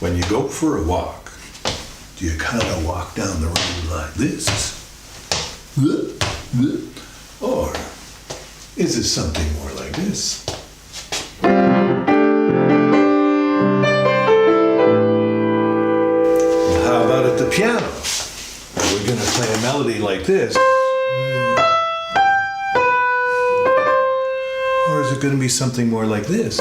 When you go for a walk, do you kind of walk down the road like this? Or is it something more like this? Well, how about at the piano? Are we going to play a melody like this? Or is it going to be something more like this?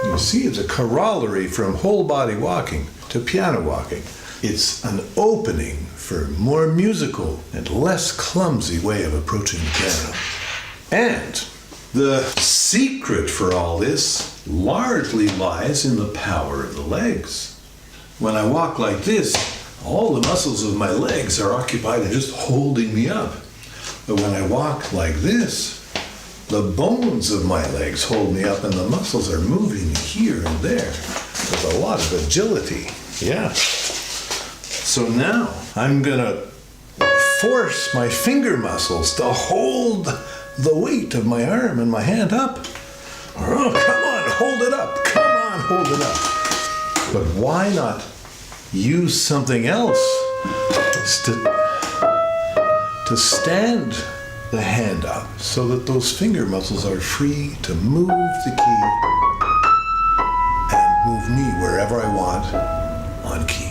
You see, it's a corollary from whole body walking to piano walking. It's an opening for a more musical and less clumsy way of approaching the piano. And the secret for all this largely lies in the power of the legs. When I walk like this, all the muscles of my legs are occupied in just holding me up. But when I walk like this, the bones of my legs hold me up and the muscles are moving here and there with a lot of agility. Yeah. So now I'm gonna force my finger muscles to hold the weight of my arm and my hand up. Oh, come on, hold it up. Come on, hold it up. But why not use something else to stand the hand up so that those finger muscles are free to move the key and move me wherever I want on key.